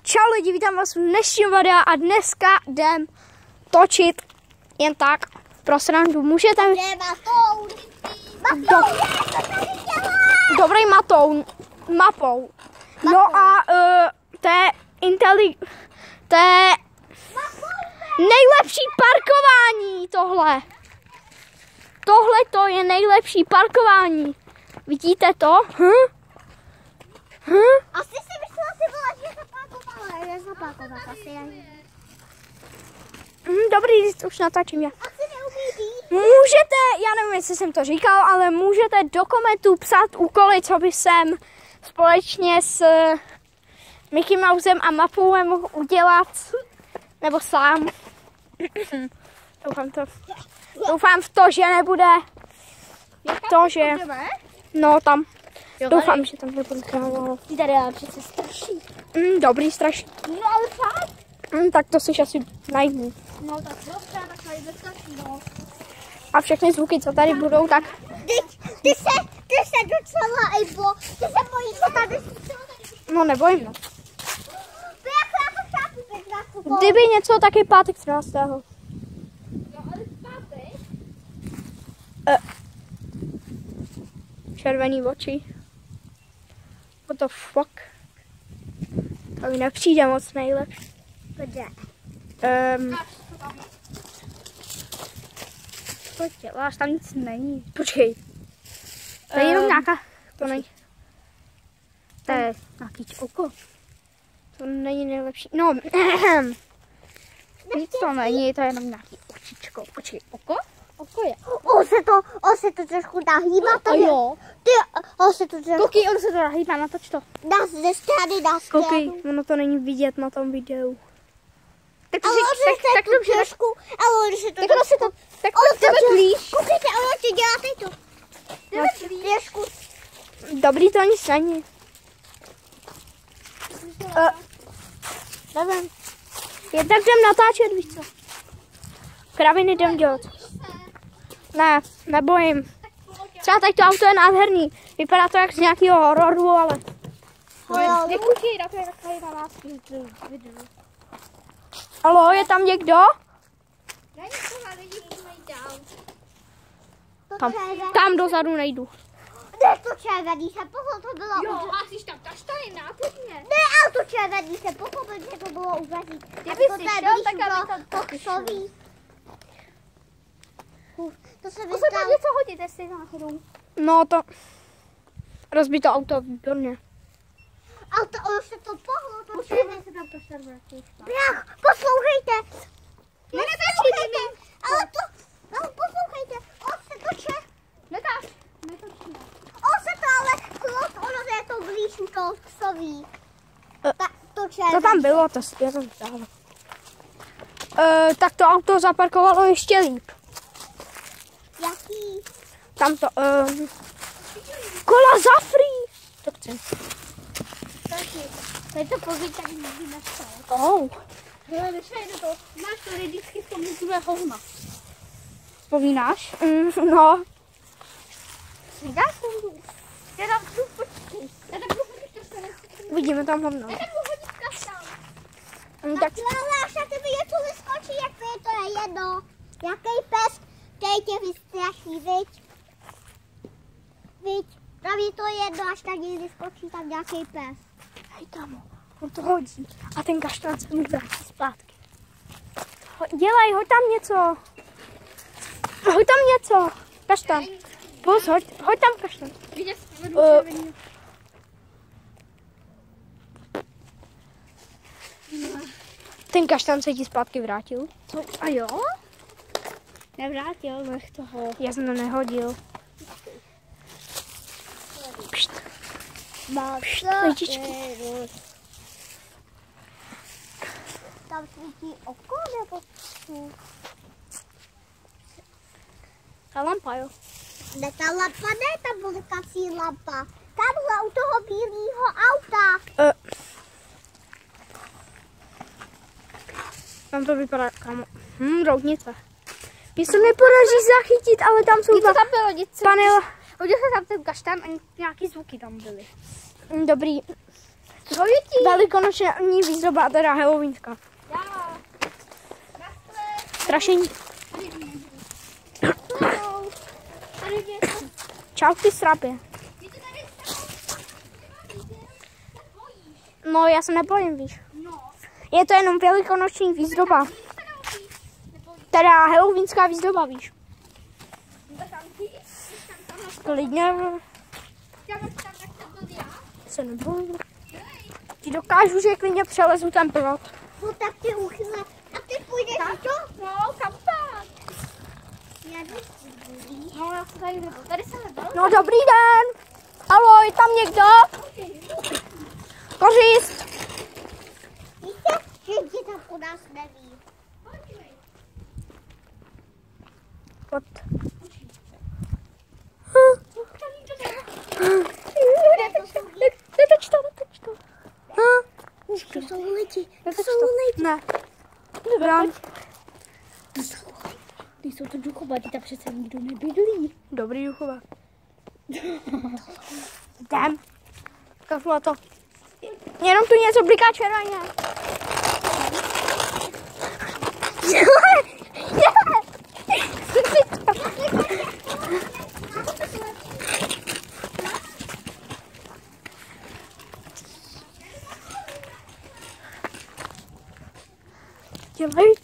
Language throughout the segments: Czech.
Čau lidi, vítám vás v dnešním videu a dneska jdem točit jen tak pro srandu. Můžete... Dobrý mapou. No a to je nejlepší parkování tohle. Tohle to je nejlepší parkování. Vidíte to? Asi si myslela, že zaparkovala, ale nezaparkovala asi. Dobrý, už natáčím já. Asi neumí být. Můžete, já nevím, jestli jsem to říkal, ale můžete do komentů psát úkoly, co by jsem společně s Mickey Mousem a mapou mohl udělat, nebo sám. Doufám v to, že nebude to, že... No tam. Doufám, že tam nebude králo. Ty tady já přece straší. Dobrý, strašný. No ale fakt. Tak to jsi asi naivní. No tak dobře, tak tady straší, no. A všechny zvuky, co tady budou, tak... Ty se docela, Ejbo. Ty se bojíš, že tady No nebojím, no. To jak já to chápu, Petra. Kdyby něco, tak je pátek 13. No ale pátek? Červený oči. What the fuck? To mi nepřijde moc nejlepší. Kde? Pojďte, až tam nic není. Počkej. To je jenom nějaká... To není... To je nějaký oko. To není nejlepší. No, nic to není, to je jenom nějaký očičko. Počkej, oko? Oko je. On se to trošku nahýbá. A jo. On se to trošku... Koukej, on se to nahýbá, natoč to. Ze strany. Koukej, ono to není vidět na tom videu. Tak to tak dobře. Trošku, ale on se to... Tak to blíž. Koukejte, ono ti dělá teď to. Trošku. Dobrý, to nic není. Nevím. Jen tak jdem natáčet, víš co? Kraviny jdem dělat. Ne, nebojím. Třeba teď to auto je nádherný. Vypadá to jak z nějakého hororu, ale... Nekoučej, na to je takový na nás videu. Haló, je tam někdo? Tam dozadu nejdu. Ne, to červený se pochop, to bylo... Jo, a jsi tam kaštany, nádherně. Ne, ale to červený se pochop, že to bylo uvařit. Kdyby si šel, tak aby to koksový. To se Musím tam něco hodit, jestli náhodou. No to... Rozbito auto, výborně. Ale to už se to pohlo, to červený se tam postavil. Brach, poslouchejte. Poslouchejte, ale to... No, poslouchejte, on se to Nedáš. On se to ale ono je to blíž koksový. To červený. To tam bylo, to je to dále. Tak to auto zaparkovalo ještě líp. Jaký? Tam to, kola za free. To chci. To je to povídání na stole. Oh. Hele, nešaj do toho. Máš to vždycky v tom bude hovna. Vzpomínáš? No. Nedáš to? Já tam jdu počkej. Já tam jdu hodit kaštan. Vidíme tam hovno. Já tam jdu hodit kaštan. Tak Láša, ty mi něco vyskočí, jak to je jedno. Jaký pes, který tě vystraší, viď? Viď? Tam je to jedno, až tady vyskočí tam nějaký pes. hej kámo, on to hodí a ten kaštan se mu vrátí zpátky. Dělej, hoď tam něco. Hoď tam něco. Kaštan. Hoď tam kaštan. Ten kaštan se ti zpátky vrátil. Co? A jo? Nevrátil, nech toho. Já jsem to nehodil. Pšt. Máš ličičky. Tam svítí oko nebo co? Ta lampa, jo. Ne, ta lampa ne, ta blikací lampa. Tamhle u toho bílého auta. Tam to vypadá, kámo. Roudnice. Mně se nepodaří zachytit, ale tam jsou Tam bylo nic. panel. Hodil se tam ten kaštan a nějaký zvuky tam byly. Dobrý. velikonoční výzdoba, teda halloweenská. Strašení. Čau, ty srapě. No, já se nebojím, víš. Je to jenom velikonoční výzdoba. Teda halloweenská výzdoba, víš. Klidně. Se nebojím. Ti dokážu, že klidně přelezu ten plot. No tak ty uchyle. A ty půjdeš na to? No, kam tak? Já jdu. No, já se tady nebyl. Tady jsem nebyl. No, dobrý den. Ahoj, je tam někdo? Kořist. Víte, že ti tam u nás neví. Pod. Netoč to. To jsou lidi. To jsou lidi. Ne. Dobrá. Ty jsou to duchovatí, tam přece nikdo nebydlí. Dobrý duchova. Jdem. Kašlu to. Jenom tu něco bliká červeně. Dělej.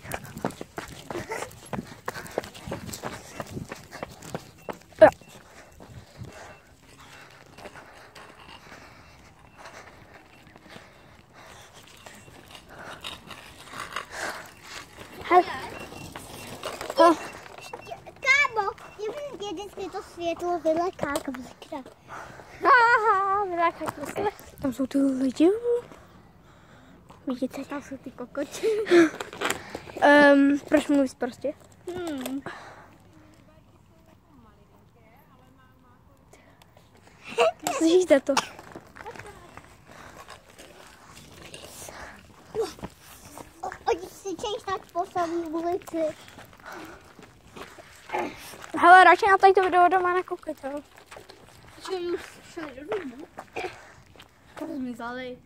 Kámo, já vím, že vždycky to světlo vyleká, kam zkrát. Haha, vylákat se. Tam jsou ty lidi. Vidíte? Tam jsou ty kokoti. Proč mluvíš prostě? Slyšíte to? Oni si čejštat po samý ulici. Hele, radši na tady to video doma nekoukejte. Že už šli do domu. To zmizali.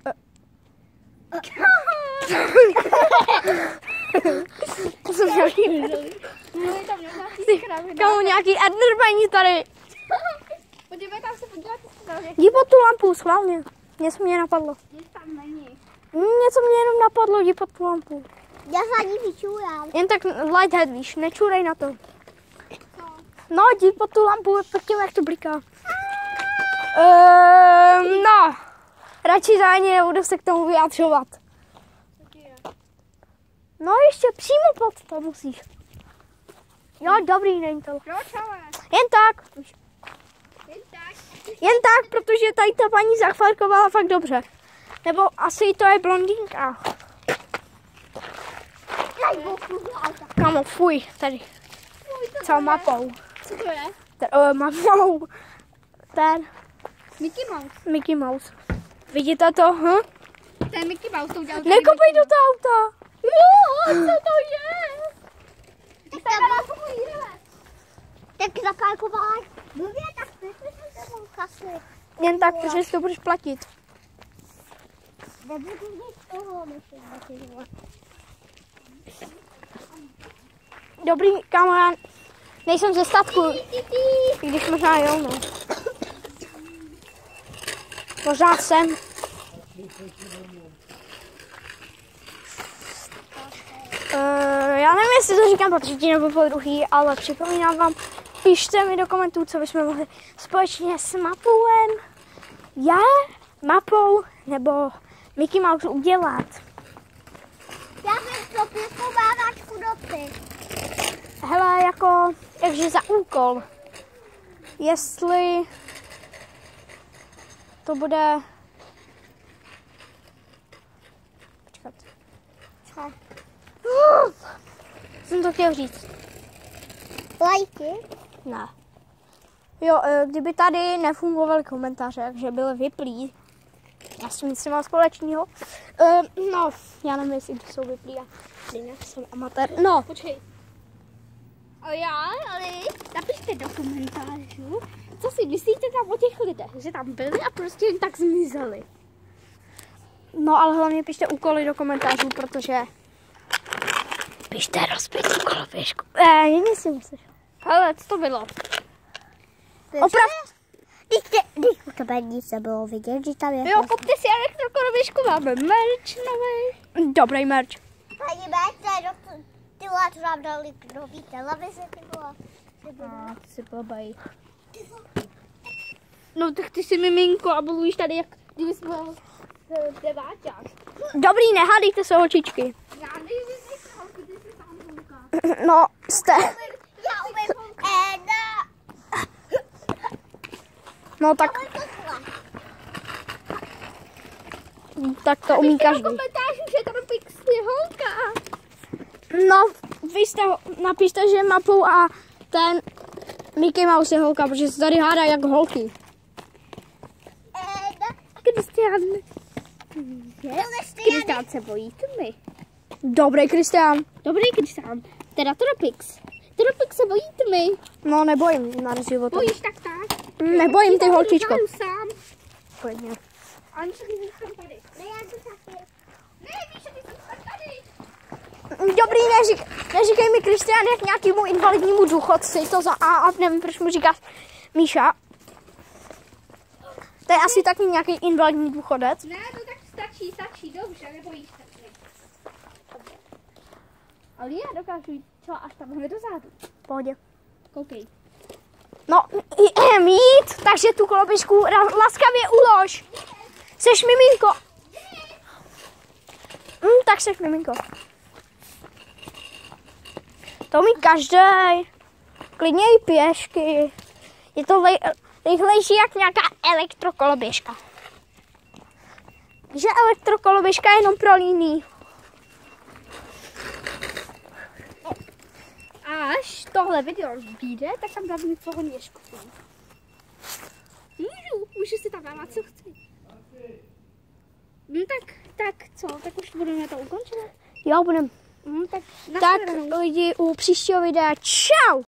To jsem nějaký... No, tam nějaký kravina. Kamu nějaký Endermani tady. Podívej, tam se podívat, co se tady. Jdi pod tu lampu, schválně. Něco mě napadlo. Nic tam není. Něco mě jenom napadlo, jdi pod tu lampu. Já za ní vyčurám. Jen tak lighthead, víš, nečurej na to. Co? No, jdi pod tu lampu, podívej, jak to bliká. No, radši zájemně nebudu se k tomu vyjadřovat. No, ještě přímo pod to musíš. Jo, dobrý, není to. Proč ale? Jen tak. Jen tak. Protože tady ta paní zachvarkovala fakt dobře. Nebo asi to je blondýnka. Kamo, fuj, tady. Celou mapou. Co to je? Mapou. Ten Mickey Mouse. Mickey Mouse. Vidíte to? To je Mickey Mouse, to udělal. Nekopej do toho auta. Jo, co to je? Tak zaparkovala. Blbě, tak ty se mou kasy. Jen tak, protože si to budeš platit. Nebudu nic toho, myslím. Dobrý, kámo, já nejsem ze statku. I když možná jo, no. Možná jsem. Já nevím, jestli to říkám po třetí nebo po druhý, ale připomínám vám, pište mi do komentů, co bychom mohli společně s mapou nebo Mickey Mouse udělat. Já jsem to pěstovávačku doty. Hele, jako, jakže za úkol. Jestli to bude... Počkat. Co? Jsem to chtěl říct. Lajky? Ne. Jo, kdyby tady nefungovaly komentáře, takže byly vyplý. Já s tím nic nemám společného. No, já nevím, jestli to jsou vyplý a ne, jsem amatér. No, Počkej. Ale napište do komentářů, co si myslíte tam o těch lidech, že tam byli a prostě jen tak zmizeli. No ale hlavně pište úkoly do komentářů, protože... Pište rozbitý koloběžku. Jiný si myslíš. Hele, co to bylo? Opravdu. Když u tebe nic nebylo vidět, že tam je. Jo, kupte si elektrokoloběžku, máme merch nový. Dobrý merch. Pani Béte, ty vole, tu nám dali nový televizi, ty vole. Ty si blbej. No tak ty jsi miminko a mluvíš tady, jak kdyby jsi byl deváťák. Dobrý, nehádejte se, holčičky. Já nejvíc ty jsi sám Hulka. No, jste. Já umím. No tak, tak to umí každý. Komentář, že to Pix je holka. No, vy jste, napište, že mapou a ten Mickey Mouse je holka, protože se tady hádá jak holky. Kristián. Kristián se bojí tmy. Dobrý Kristián. Dobrý Kristián. Teda Tropix. Tropix se bojí tmy. No nebojím na životu. Bojíš tak? Nebojím ty holčičko. Já jdu sám. Pojďme. Ančo, ty jsem tady. Ne, já jdu taky. Ne, víš, že ty jsem tady. Dobrý, neříkej mi Kristián jak nějakému invalidnímu důchodci, to za a nevím, proč mu říkáš Míša. To je asi taky nějaký invalidní důchodec. Ne, no tak stačí, dobře, nebojíš se. Ale já dokážu jít třeba až tamhle dozadu. V pohodě. Koukej. No, mít, takže tu koloběžku laskavě ulož. Seš miminko. Tak seš miminko. To umí každý. Klidně i pěšky. Je to rychlejší jak nějaká elektrokoloběžka. Že elektrokoloběžka je jenom pro líný. Až tohle video vyjde, tak tam dám něco měšku. Můžu si tam dávat, co chci. No tak co, tak už budeme to ukončit. Jo, budem. Tak Tak lidi u příštího videa. Čau!